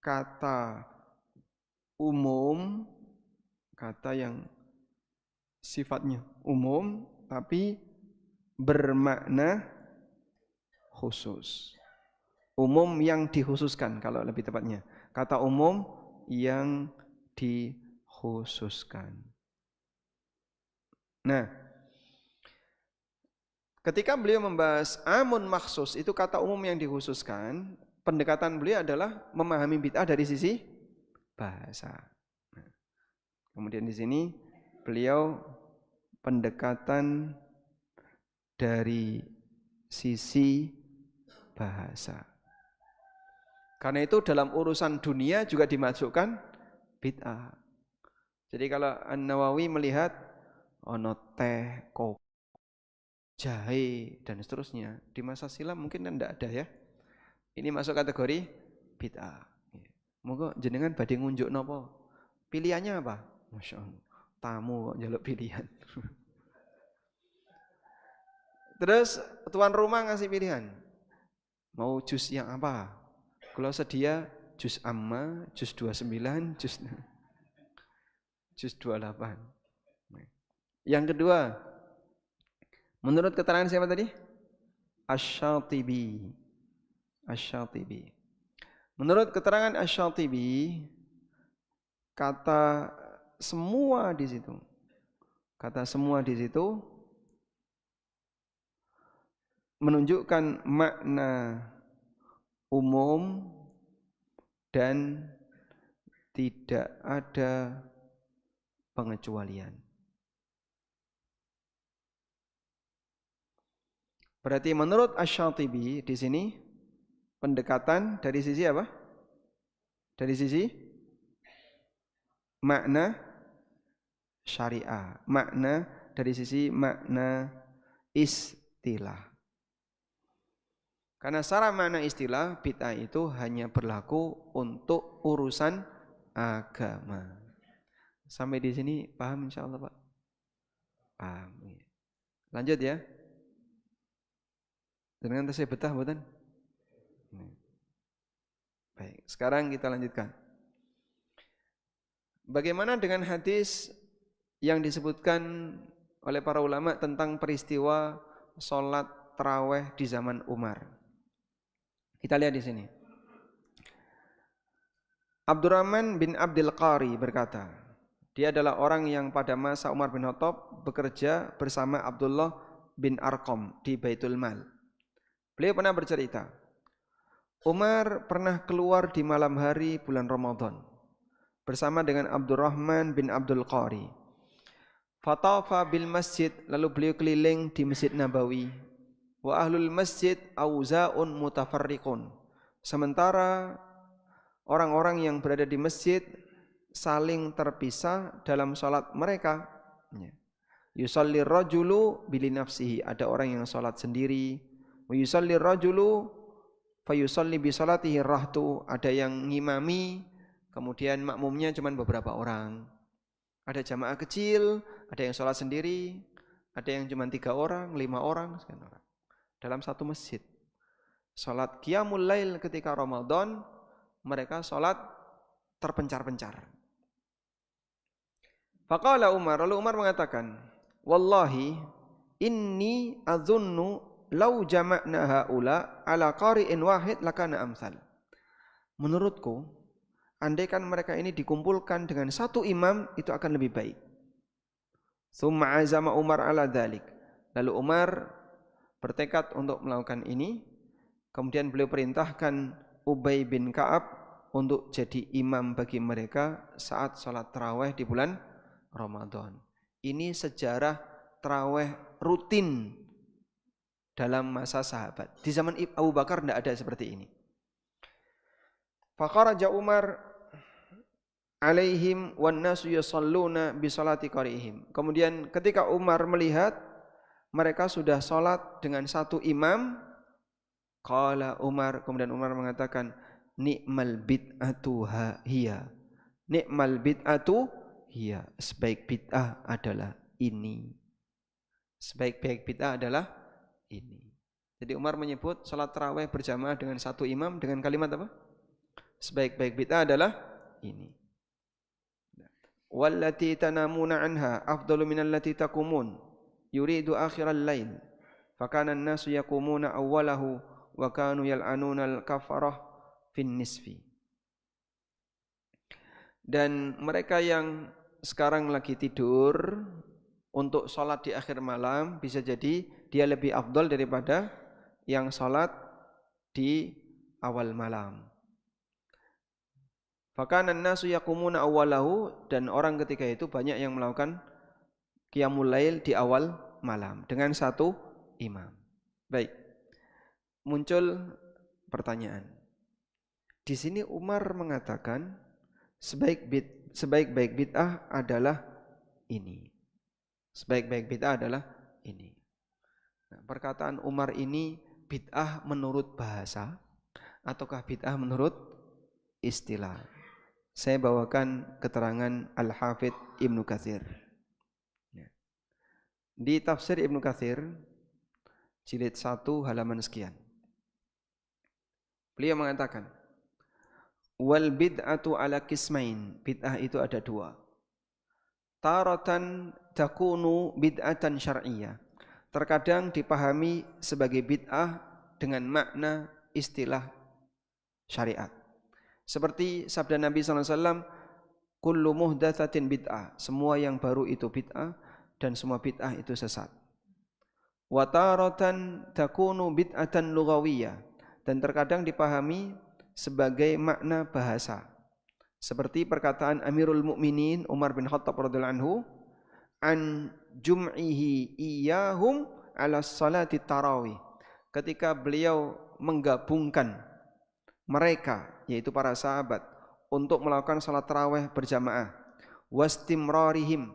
kata umum, kata yang sifatnya umum tapi bermakna khusus. Umum yang dikhususkan kalau lebih tepatnya. Kata umum yang dikhususkan. Nah, ketika beliau membahas amun maksus itu kata umum yang dikhususkan, pendekatan beliau adalah memahami bid'ah dari sisi bahasa. Nah, kemudian di sini beliau pendekatan dari sisi bahasa. Karena itu dalam urusan dunia juga dimasukkan bid'ah. Jadi kalau An-Nawawi melihat ono teh, kopi, jahe dan seterusnya di masa silam mungkin tidak ada ya. Ini masuk kategori bid'ah. Moga jenengan badhe ngunjuk napa? Pilihannya apa? Masya Allah, tamu kok njaluk pilihan. Terus tuan rumah ngasih pilihan. Mau jus yang apa? Kalau sedia jus amma, jus 29, jus 28. Yang kedua, menurut keterangan siapa tadi? Asy-Syatibi. Asy-Syatibi. Menurut keterangan Asy-Syatibi, kata semua di situ. Kata semua di situ menunjukkan makna umum dan tidak ada pengecualian. Berarti menurut Asy-Syatibi di sini pendekatan dari sisi apa? Dari sisi makna syariah, makna dari sisi makna istilah. Karena secara makna istilah bid'ah itu hanya berlaku untuk urusan agama. Sampai di sini paham insyaallah Pak? Paham. Lanjut ya. Dengan tesih betah mboten? Baik, sekarang kita lanjutkan. Bagaimana dengan hadis yang disebutkan oleh para ulama tentang peristiwa sholat tarawih di zaman Umar? Kita lihat di sini. Abdurrahman bin Abdul Qari berkata, dia adalah orang yang pada masa Umar bin Khattab bekerja bersama Abdullah bin Arqam di Baitul Mal. Beliau pernah bercerita, Umar pernah keluar di malam hari bulan Ramadan bersama dengan Abdurrahman bin Abdul Qari. Fatafa bil masjid, lalu beliau keliling di Masjid Nabawi. Wa ahlul masjid auzaun mutafarriqun. Sementara orang-orang yang berada di masjid saling terpisah dalam salat mereka. Yusalli rajulu bili nafsihi, ada orang yang salat sendiri. Wa yusalli rajulu fayusalli bi salatihi rahtu, ada yang ngimami kemudian makmumnya cuma beberapa orang. Ada jamaah kecil, ada yang sholat sendiri, ada yang cuma 3 orang, 5 orang, sekian orang. Dalam satu masjid. Sholat qiyamul lail ketika Ramadan, mereka sholat terpencar-pencar. Faqala Umar, lalu Umar mengatakan, wallahi inni azunnu law jama'na haula ala qari'in wahid lakana amsal. Menurutku, andaikan mereka ini dikumpulkan dengan satu imam, itu akan lebih baik. Tsumma azama Umar ala dzalik. Lalu Umar bertekad untuk melakukan ini. Kemudian beliau perintahkan Ubay bin Ka'ab untuk jadi imam bagi mereka saat sholat tarawih di bulan Ramadan. Ini sejarah tarawih rutin dalam masa sahabat. Di zaman Abu Bakar tidak ada seperti ini. Faqaraja Umar alaihim wan nasu yusalluna bi salati qari'ihim. Kemudian ketika Umar melihat mereka sudah sholat dengan satu imam, qala Umar, kemudian Umar mengatakan, ni'mal bid'atu hiya. Ni'mal bid'atu hiya. Sebaik bid'ah adalah ini. Sebaik-baik bid'ah adalah ini. Jadi Umar menyebut salat tarawih berjamaah dengan satu imam dengan kalimat apa? Sebaik-baik bid'ah adalah ini. Wallati tanamuna anha afdalu minallati taqumun yuridu akhiral lail. Fakana an-nasu yaqumuna awwalahu wa kanu yal'anuna al-kafarah fin nisfi. Dan mereka yang sekarang lagi tidur untuk sholat di akhir malam, bisa jadi dia lebih afdal daripada yang sholat di awal malam. Fakana an-nasu yaqumuna awwalahu, dan orang ketika itu banyak yang melakukan qiyamul lail di awal malam dengan satu imam. Baik. Muncul pertanyaan. Di sini Umar mengatakan sebaik-baik bid'ah adalah ini. Sebaik-baik bid'ah adalah ini. Nah, perkataan Umar ini bid'ah menurut bahasa ataukah bid'ah menurut istilah? Saya bawakan keterangan Al-Hafidh Ibnu Katsir. Di tafsir Ibnu Katsir jilid 1 halaman sekian, beliau mengatakan, wal bid'atu ala qismain. Bid'ah itu ada 2. Taratan takunu bid'atan syar'iyyah. Terkadang dipahami sebagai bid'ah dengan makna istilah syariat. Seperti sabda Nabi SAW, kullu muhdatsatin bid'ah. Semua yang baru itu bid'ah dan semua bid'ah itu sesat. Wa taratan takunu bid'atan lughawiyah. Dan terkadang dipahami sebagai makna bahasa. Seperti perkataan Amirul Mukminin Umar bin Khattab radhiyallahu anhu, an jum'ihi iyahum ala salati tarawih. Ketika beliau menggabungkan mereka, yaitu para sahabat, untuk melakukan salat tarawih berjamaah, wastimrarihim,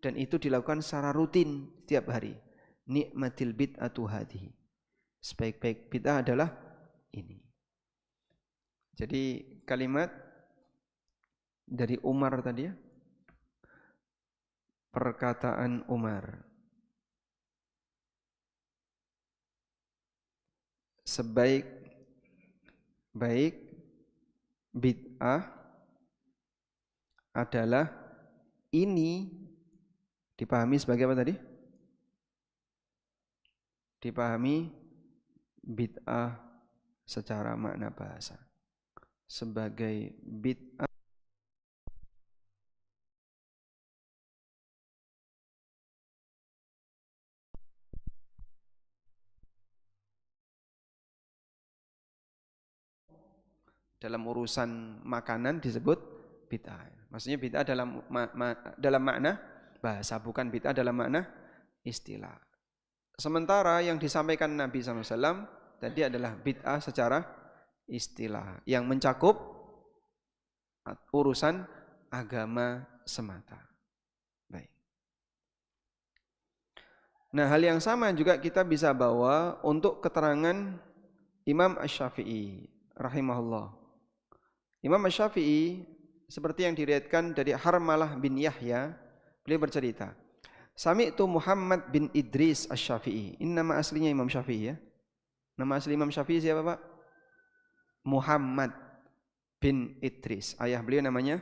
dan itu dilakukan secara rutin setiap hari. Nikmatil bid'atu hadhihi. Sebaik-baik bid'ah adalah ini. Jadi kalimat dari Umar tadi ya, perkataan Umar, sebaik-baik bid'ah adalah ini, dipahami sebagai apa tadi? Dipahami bid'ah secara makna bahasa. Sebagai bid'ah dalam urusan makanan disebut bid'ah. Maksudnya bid'ah dalam makna bahasa, bukan bid'ah dalam makna istilah. Sementara yang disampaikan Nabi SAW tadi adalah bid'ah secara istilah yang mencakup urusan agama semata. Baik. Nah, hal yang sama juga kita bisa bawa untuk keterangan Imam Asy-Syafi'i rahimahullah. Imam Asy-Syafi'i seperti yang diriwayatkan dari Harmalah bin Yahya Beliau bercerita, Sami'tu Muhammad bin Idris Asy-Syafi'i. Ini nama aslinya Imam Syafi'i ya. Nama asli Imam Syafi'i siapa Pak? Muhammad bin Idris. Ayah beliau namanya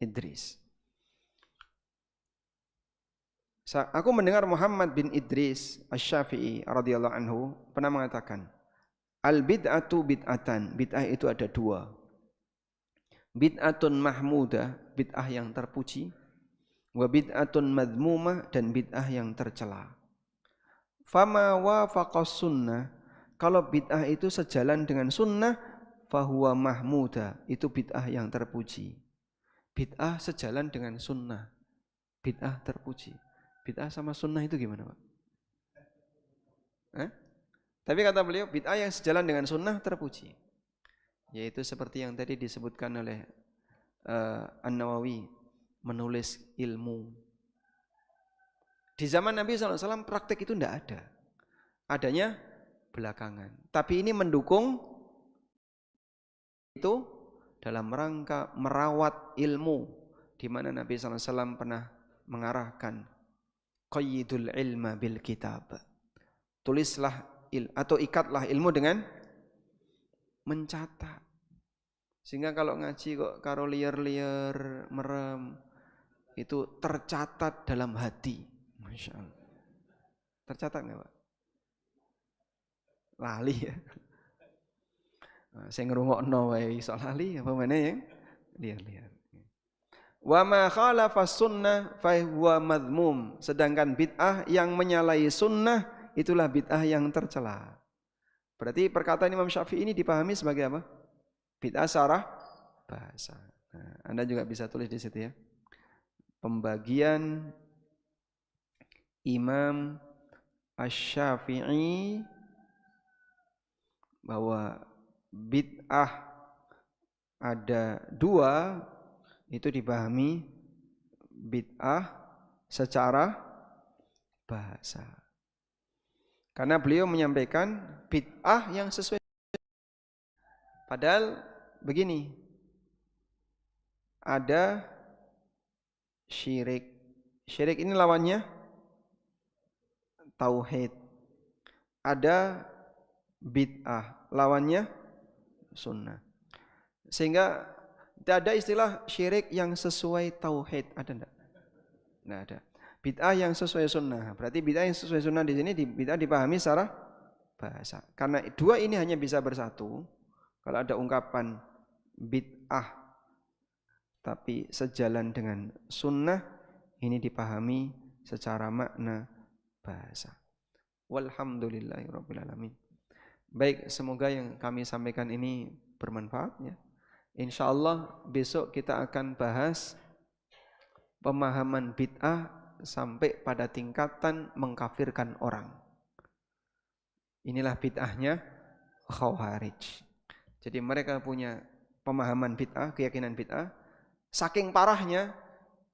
Idris. Aku mendengar Muhammad bin Idris Asy-Syafi'i radhiyallahu anhu pernah mengatakan, al-bid'atu bid'atan. Bid'ah itu ada dua. Bid'atun mahmudah, bid'ah yang terpuji. Wa bid'atun madmumah, dan bid'ah yang tercela. Fama wafaqas sunnah, kalau bid'ah itu sejalan dengan sunnah, fahuwa mahmudah, itu bid'ah yang terpuji. Bid'ah sejalan dengan sunnah, bid'ah terpuji. Bid'ah sama sunnah itu gimana Pak? Tapi kata beliau, bid'ah yang sejalan dengan sunnah terpuji. Yaitu seperti yang tadi disebutkan oleh An-Nawawi, menulis ilmu. Di zaman Nabi SAW praktek itu tidak ada. Adanya belakangan. Tapi ini mendukung itu dalam rangka merawat ilmu. Di mana Nabi SAW pernah mengarahkan qayyidul ilma bil kitab. Tulislah atau ikatlah ilmu dengan mencatat. Sehingga kalau ngaji kok karo liar-liar merem, itu tercatat dalam hati. Masya Allah. Tercatat nggak Pak? Lali ya. Saya ngerungokno wae iso lali apa mana ya? Liar-liar. Wa ma khalafa sunnah fa huwa madmum. Sedangkan bid'ah yang menyalahi sunnah itulah bid'ah yang tercela. Berarti perkataan Imam Syafi'i ini dipahami sebagai apa? Bid'ah secara bahasa. Nah, Anda juga bisa tulis di situ ya. Pembagian Imam Asy-Syafi'i bahwa bid'ah ada dua, itu dipahami bid'ah secara bahasa. Karena beliau menyampaikan bid'ah yang sesuai. Padahal begini, ada syirik. Syirik ini lawannya tauhid. Ada bid'ah, lawannya sunnah. Sehingga tidak ada istilah syirik yang sesuai tauhid, ada enggak? Enggak ada. Bid'ah yang sesuai sunnah. Berarti bid'ah yang sesuai sunnah di sini bid'ah dipahami secara bahasa. Karena dua ini hanya bisa bersatu kalau ada ungkapan bid'ah tapi sejalan dengan sunnah, ini dipahami secara makna bahasa. Walhamdulillahirabbil alamin. Baik, semoga yang kami sampaikan ini bermanfaat ya. Insyaallah besok kita akan bahas pemahaman bid'ah sampai pada tingkatan mengkafirkan orang. Inilah bid'ahnya Khawarij. Jadi mereka punya pemahaman bid'ah, keyakinan bid'ah, saking parahnya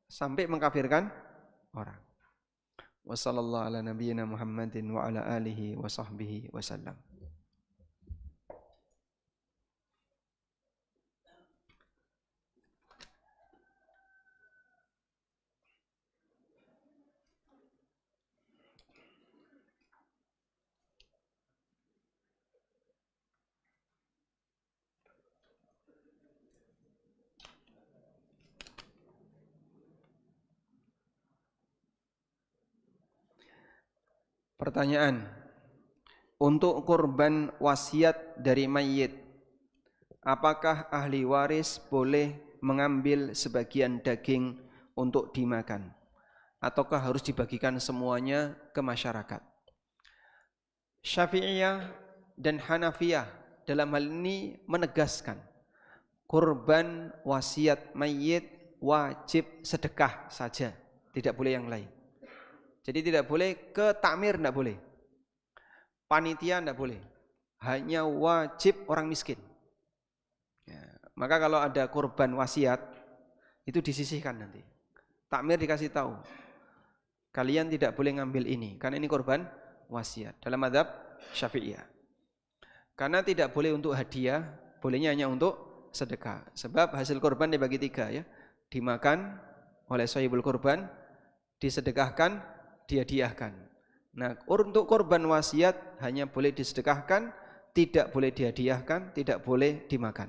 sampai mengkafirkan orang. Wassallallahu ala nabiyyina Muhammadin wa ala alihi wa sahbihi wasallam. Pertanyaan, untuk kurban wasiat dari mayit, apakah ahli waris boleh mengambil sebagian daging untuk dimakan? Ataukah harus dibagikan semuanya ke masyarakat? Syafi'iyah dan Hanafiyah dalam hal ini menegaskan, kurban wasiat mayit wajib sedekah saja, tidak boleh yang lain. Jadi tidak boleh ke takmir, tidak boleh. Panitia tidak boleh. Hanya wajib orang miskin. Ya, maka kalau ada kurban wasiat, itu disisihkan nanti. Takmir dikasih tahu, kalian tidak boleh ngambil ini, karena ini kurban wasiat. Dalam mazhab Syafi'iyah. Karena tidak boleh untuk hadiah, bolehnya hanya untuk sedekah. Sebab hasil kurban dibagi tiga ya. Dimakan oleh sahibul kurban, disedekahkan, dihadiahkan. Nah, untuk korban wasiat hanya boleh disedekahkan, tidak boleh dihadiahkan, tidak boleh dimakan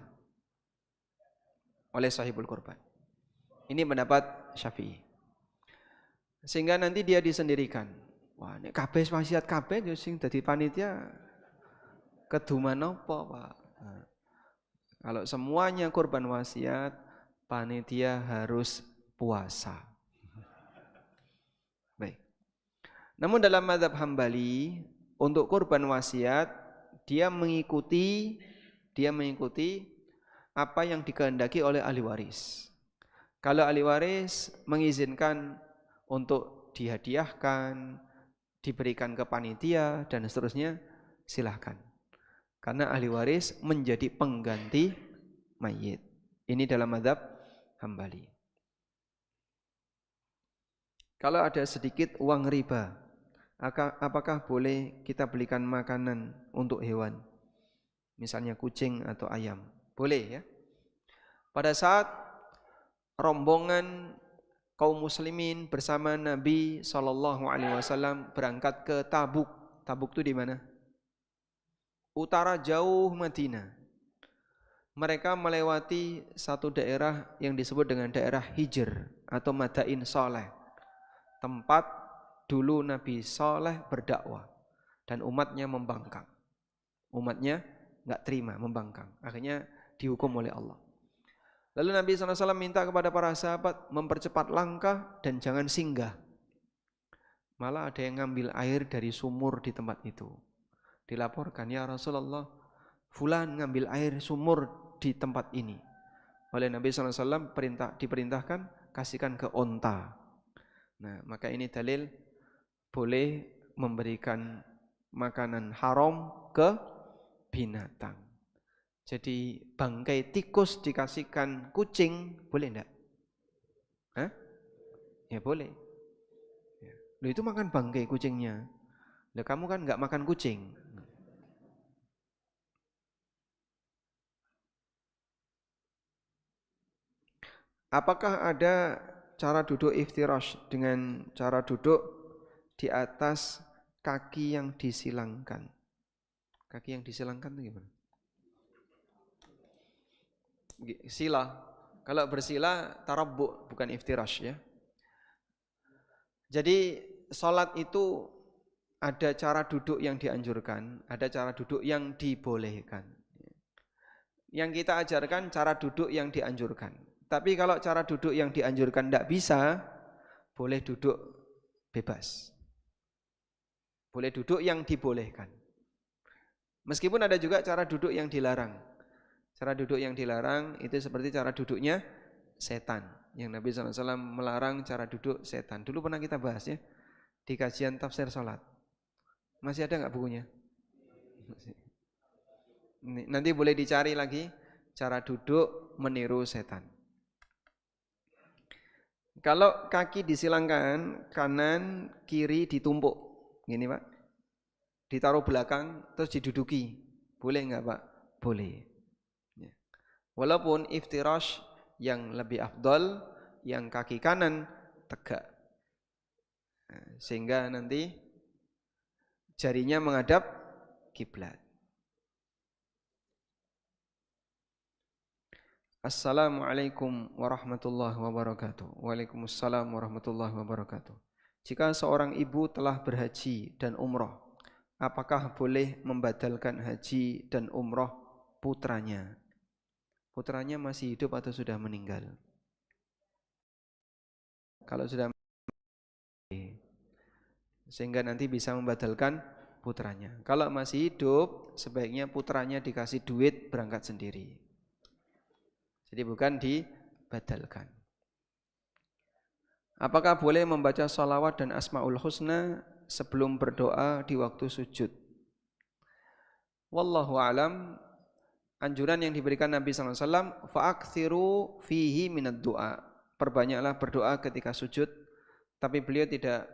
oleh sahibul korban. Ini pendapat Syafi'i. Sehingga nanti dia disendirikan. Wah, nek kabeh wasiat kabeh yo sing dadi panitia keduman apa, Pak? Nah, kalau semuanya korban wasiat, panitia harus puasa. Baik. Namun dalam mazhab Hambali, untuk korban wasiat dia mengikuti apa yang dikehendaki oleh ahli waris. Kalau ahli waris mengizinkan untuk dihadiahkan, diberikan ke panitia dan seterusnya, silahkan. Karena ahli waris menjadi pengganti mayit. Ini dalam mazhab Hambali. Kalau ada sedikit uang riba, apakah boleh kita belikan makanan untuk hewan? Misalnya kucing atau ayam. Boleh ya. Pada saat rombongan kaum muslimin bersama Nabi SAW berangkat ke Tabuk. Tabuk itu di mana? Utara jauh Madinah. Mereka melewati satu daerah yang disebut dengan daerah Hijr atau Madain Saleh. Tempat dulu Nabi Saleh berdakwah dan umatnya membangkang. Umatnya enggak terima, membangkang. Akhirnya dihukum oleh Allah. Lalu Nabi SAW minta kepada para sahabat mempercepat langkah dan jangan singgah. Malah ada yang ngambil air dari sumur di tempat itu. Dilaporkan, ya Rasulullah, fulan ngambil air sumur di tempat ini. Oleh Nabi SAW diperintahkan kasihkan ke onta. Nah, maka ini dalil boleh memberikan makanan haram ke binatang. Jadi bangkai tikus dikasihkan kucing, boleh enggak? Hah? Ya boleh. Loh itu makan bangkai kucingnya. Loh kamu kan enggak makan kucing. Apakah ada cara duduk iftirash dengan cara duduk di atas kaki yang disilangkan? Kaki yang disilangkan itu gimana? Sila. Kalau bersila tarabbu, bukan iftirash ya. Jadi salat itu ada cara duduk yang dianjurkan, ada cara duduk yang dibolehkan. Yang kita ajarkan cara duduk yang dianjurkan. Tapi kalau cara duduk yang dianjurkan tidak bisa, boleh duduk bebas. Boleh duduk yang dibolehkan. Meskipun ada juga cara duduk yang dilarang. Cara duduk yang dilarang itu seperti cara duduknya setan. Yang Nabi SAW melarang cara duduk setan. Dulu pernah kita bahas ya, di kajian tafsir salat. Masih ada nggak bukunya? Nanti boleh dicari lagi cara duduk meniru setan. Kalau kaki disilangkan, kanan, kiri ditumpuk. Gini Pak. Ditaruh belakang, terus diduduki. Boleh enggak Pak? Boleh. Ya. Walaupun iftirash yang lebih afdol, yang kaki kanan tegak. Sehingga nanti jarinya menghadap kiblat. Assalamualaikum warahmatullahi wabarakatuh. Waalaikumsalam warahmatullahi wabarakatuh. Jika seorang ibu telah berhaji dan umroh, apakah boleh membadalkan haji dan umroh putranya? Putranya masih hidup atau sudah meninggal? Kalau sudah meninggal, sehingga nanti bisa membadalkan putranya. Kalau masih hidup, sebaiknya putranya dikasih duit berangkat sendiri. Jadi bukan dibadalkan. Apakah boleh membaca sholawat dan asmaul husna sebelum berdoa di waktu sujud? Wallahu alam. Anjuran yang diberikan Nabi SAW, fa'akthiru fihi minad du'a. Perbanyaklah berdoa ketika sujud. Tapi beliau tidak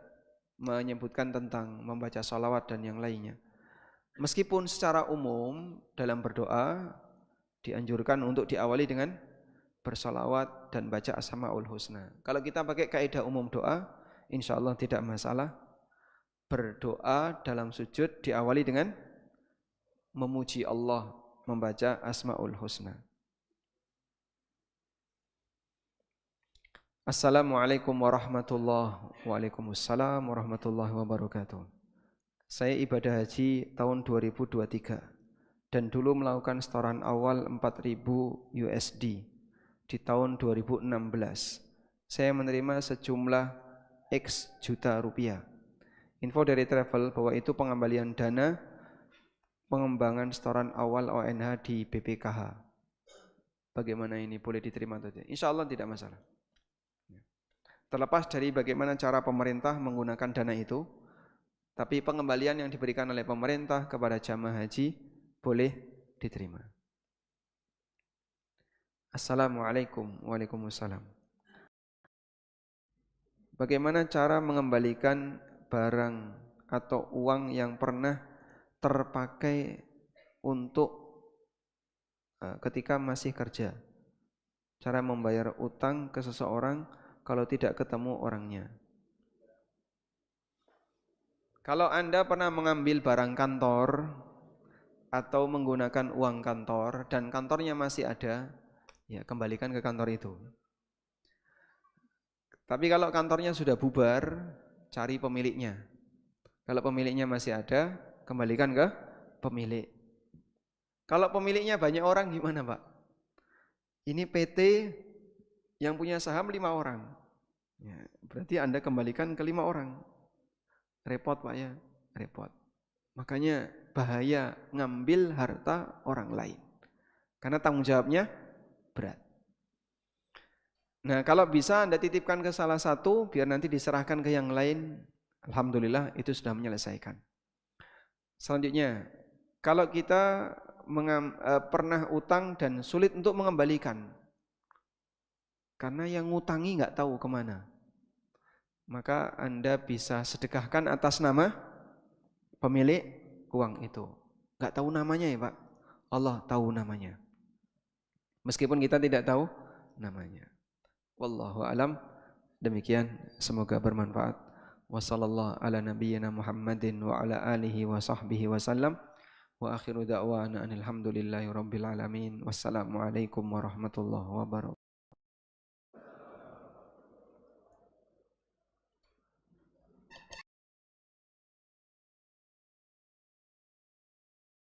menyebutkan tentang membaca sholawat dan yang lainnya. Meskipun secara umum dalam berdoa dianjurkan untuk diawali dengan bersolawat dan baca asmaul husna. Kalau kita pakai kaidah umum doa, insya Allah tidak masalah. Berdoa dalam sujud diawali dengan memuji Allah, membaca Asmaul Husna. Assalamualaikum Waalaikumsalam warahmatullahi wabarakatuh. Saya ibadah haji tahun 2023 dan dulu melakukan setoran awal 4.000 USD di tahun 2016. Saya menerima sejumlah X juta rupiah. Info dari travel bahwa itu pengembalian dana pengembangan setoran awal ONH di BPKH. Bagaimana ini, boleh diterima atau tidak? Insya Allah tidak masalah. Terlepas dari bagaimana cara pemerintah menggunakan dana itu, tapi pengembalian yang diberikan oleh pemerintah kepada jamaah haji boleh diterima. Assalamualaikum Waalaikumsalam. Bagaimana cara mengembalikan barang atau uang yang pernah terpakai untuk ketika masih kerja? Cara membayar utang ke seseorang kalau tidak ketemu orangnya. Kalau Anda pernah mengambil barang kantor atau menggunakan uang kantor dan kantornya masih ada, ya kembalikan ke kantor itu. Tapi kalau kantornya sudah bubar, cari pemiliknya. Kalau pemiliknya masih ada, kembalikan ke pemilik. Kalau pemiliknya banyak orang gimana, Pak? Ini PT yang punya saham 5 orang. Ya, berarti Anda kembalikan ke 5 orang. Repot Pak ya, repot. Makanya bahaya ngambil harta orang lain. Karena tanggung jawabnya berat. Nah, kalau bisa Anda titipkan ke salah satu, biar nanti diserahkan ke yang lain. Alhamdulillah itu sudah menyelesaikan. Selanjutnya, kalau kita pernah utang dan sulit untuk mengembalikan, karena yang ngutangi nggak tahu kemana, maka Anda bisa sedekahkan atas nama pemilik uang itu. Nggak tahu namanya ya Pak, Allah tahu namanya. Meskipun kita tidak tahu namanya. Wallahu alam. Demikian, semoga bermanfaat. Wassallallahu ala nabiyyina Muhammadin wa ala alihi wa sahbihi wasallam. Wa akhiru da'wana anil hamdulillahi rabbil alamin. Wassalamualaikum warahmatullahi wabarakatuh.